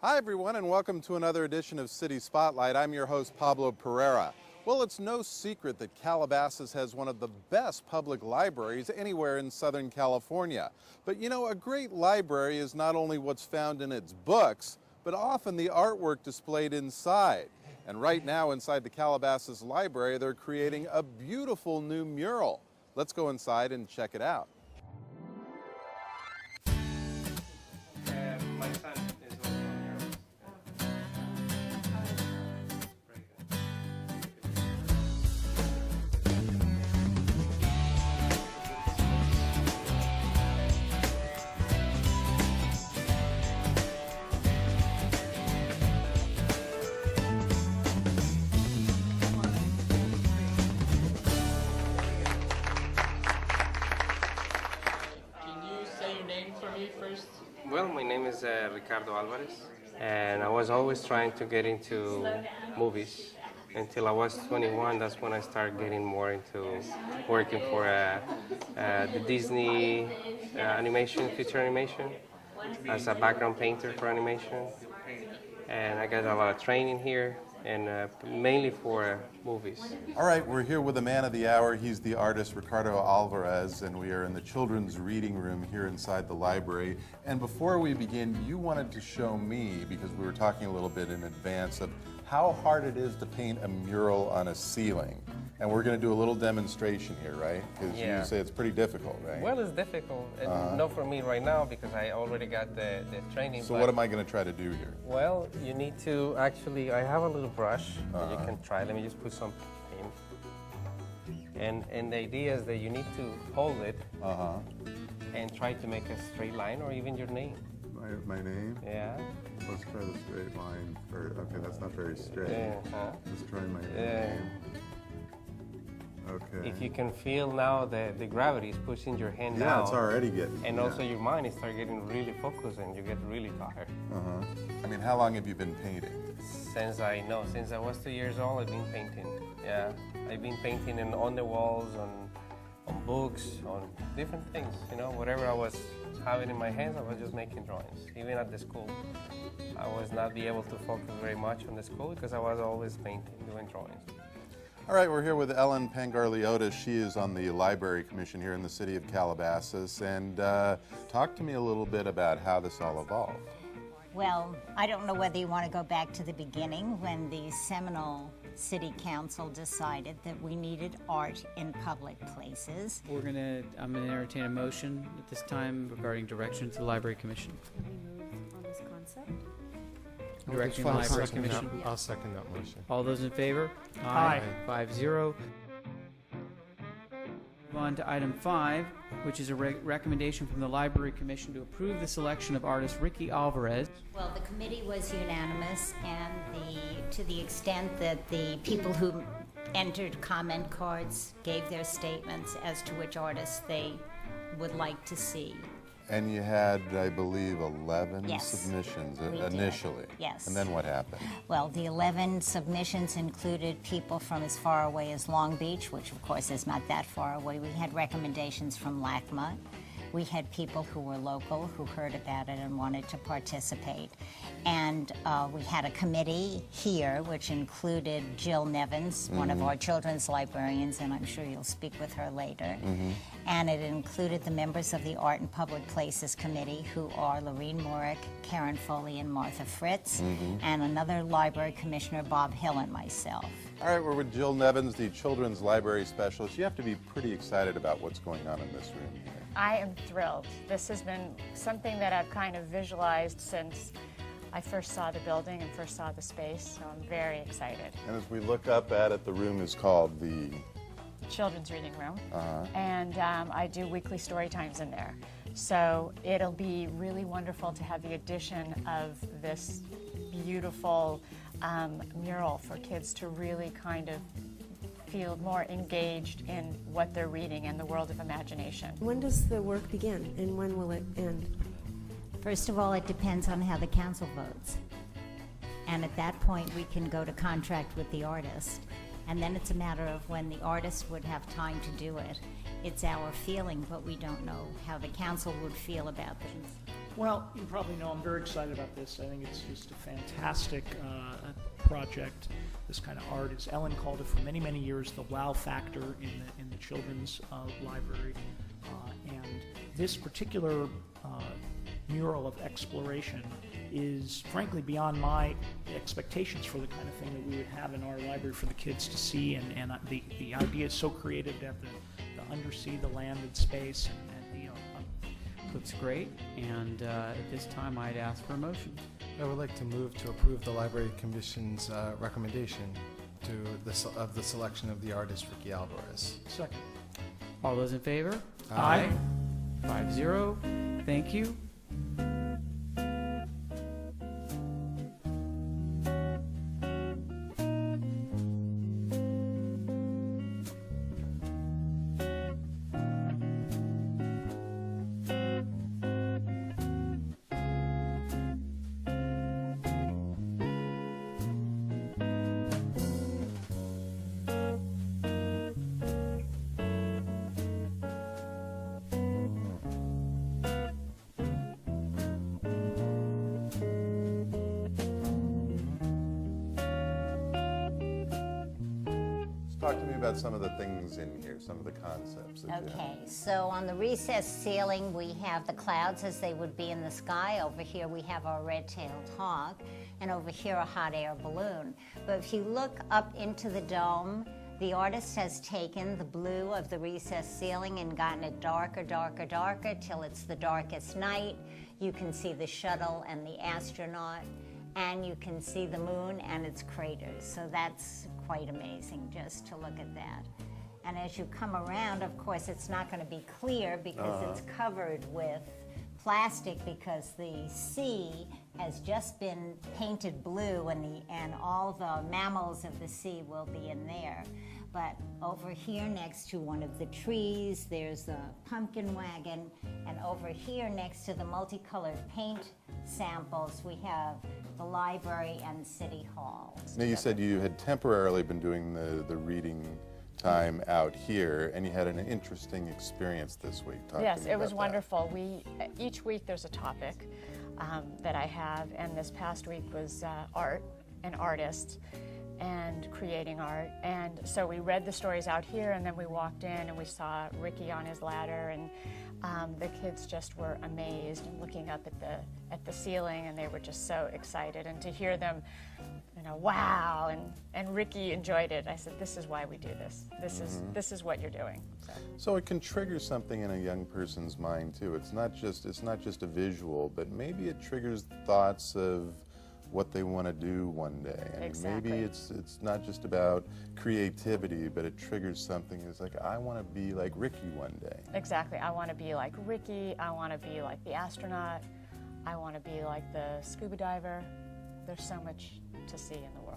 Hi everyone, and welcome to another edition of City Spotlight. I'm your host, Pablo Pereira. Well, it's no secret that Calabasas has one of the best public libraries anywhere in Southern California. But you know, a great library is not only what's found in its books, but often the artwork displayed inside. And right now inside the Calabasas Library, they're creating a beautiful new mural. Let's go inside and check it out. My son is also on murals. Very good. Can you say your name for me first? Well, my name is Ricardo Alvarez, and I was always trying to get into movies. Until I was 21, that's when I started getting more into working for the Disney animation, feature animation, as a background painter for animation. And I got a lot of training here, and mainly for movies. All right, we're here with the man of the hour. He's the artist Ricardo Alvarez, and we are in the children's reading room here inside the library. And before we begin, you wanted to show me, because we were talking a little bit in advance, of how hard it is to paint a mural on a ceiling. And we're going to do a little demonstration here, right? Because Yeah. you say it's pretty difficult, right? Well, it's difficult, and not for me right now because I already got the training. So but- what am I going to try to do here? Well, you need to actually, I have a little brush that you can try. Let me just put some paint. And the idea is that you need to hold it and try to make a straight line or even your name. My name? Yeah. Let's try the straight line first. Okay, that's not very straight. Uh-huh. Let's try my Yeah. name. Okay. If you can feel now that the gravity is pushing your hand down. Yeah, it's already getting. And also your mind is start getting really focused and you get really tired. I mean, how long have you been painting? Since I was 2 years old, I've been painting. Yeah, I've been painting on the walls, on books, on different things. You know, whatever I was having in my hands, I was just making drawings. Even at the school, I was not be able to focus very much on the school because I was always painting, doing drawings. All right, we're here with Ellen Pangarliotis. She is on the Library Commission here in the city of Calabasas. And talk to me a little bit about how this all evolved. Well, I don't know whether you want to go back to the beginning when the Seminole City Council decided that we needed art in public places. I'm gonna entertain a motion at this time regarding direction to the Library Commission. Can we move on this concept? Direction to the Library Commission. I'll second that motion. All those in favor? Aye. 5-0. Move on to item 5, which is a recommendation from the Library Commission to approve the selection of artist Ricky Alvarez. Well, the committee was unanimous, and to the extent that the people who entered comment cards gave their statements as to which artists they would like to see. And you had, I believe, 11 Yes, submissions we did. initially. Yes. And then what happened? Well, the 11 submissions included people from as far away as Long Beach, which of course is not that far away. We had recommendations from LACMA. We had people who were local who heard about it and wanted to participate. And we had a committee here which included Jill Nevins, one of our children's librarians, and I'm sure you'll speak with her later. And it included the members of the Art and Public Places Committee, who are Lorene Morick, Karen Foley, and Martha Fritz, and another library commissioner, Bob Hill, and myself. All right, we're with Jill Nevins, the Children's Library Specialist. You have to be pretty excited about what's going on in this room here. I am thrilled. This has been something that I've kind of visualized since I first saw the building and first saw the space, so I'm very excited. And as we look up at it, the room is called the... Children's reading room, and I do weekly story times in there. So it'll be really wonderful to have the addition of this beautiful mural for kids to really kind of feel more engaged in what they're reading and the world of imagination. When does the work begin and when will it end? First of all, it depends on how the council votes. And at that point, we can go to contract with the artist. And then it's a matter of when the artist would have time to do it. It's our feeling, but we don't know how the council would feel about things. Well, you probably know I'm very excited about this. I think it's just a fantastic project. This kind of art, as Ellen called it for many, many years, the wow factor in the children's library. And this particular mural of exploration is frankly beyond my expectations for the kind of thing that we would have in our library for the kids to see. And the idea is so creative to have the undersea, the land and space, and Looks great, and at this time I'd ask for a motion. I would like to move to approve the Library Commission's recommendation of the selection of the artist Ricky Alvarez. second. All those in favor? Aye. 5-0. Thank you. Talk to me about some of the things in here, some of the concepts that you have. Okay, so on the recessed ceiling, we have the clouds as they would be in the sky. Over here, we have our red-tailed hawk, and over here, a hot air balloon. But if you look up into the dome, the artist has taken the blue of the recessed ceiling and gotten it darker, darker, darker, till it's the darkest night. You can see the shuttle and the astronaut, and you can see the moon and its craters. So that's quite amazing just to look at that. And as you come around, of course, it's not going to be clear because it's covered with plastic, because the sea has just been painted blue, and all the mammals of the sea will be in there. But over here next to one of the trees, there's a pumpkin wagon, and over here next to the multicolored paint samples, we have the library and City Hall. Now, you said you had temporarily been doing the reading time out here, and you had an interesting experience this week. Talk Yes, to me it was about that. wonderful. Each week there's a topic that I have, and this past week was art and artists and creating art. And so we read the stories out here, and then we walked in and we saw Ricky on his ladder, and the kids just were amazed and looking up at the ceiling, and they were just so excited. And to hear them, wow, and Ricky enjoyed it. I said, this is why we do this. This is what you're doing. So it can trigger something in a young person's mind too. It's not just a visual, but maybe it triggers thoughts of what they want to do one day. And Exactly. maybe it's not just about creativity, but it triggers something. It's like, I want to be like Ricky one day. Exactly. I want to be like Ricky. I want to be like the astronaut. I want to be like the scuba diver. There's so much to see in the world.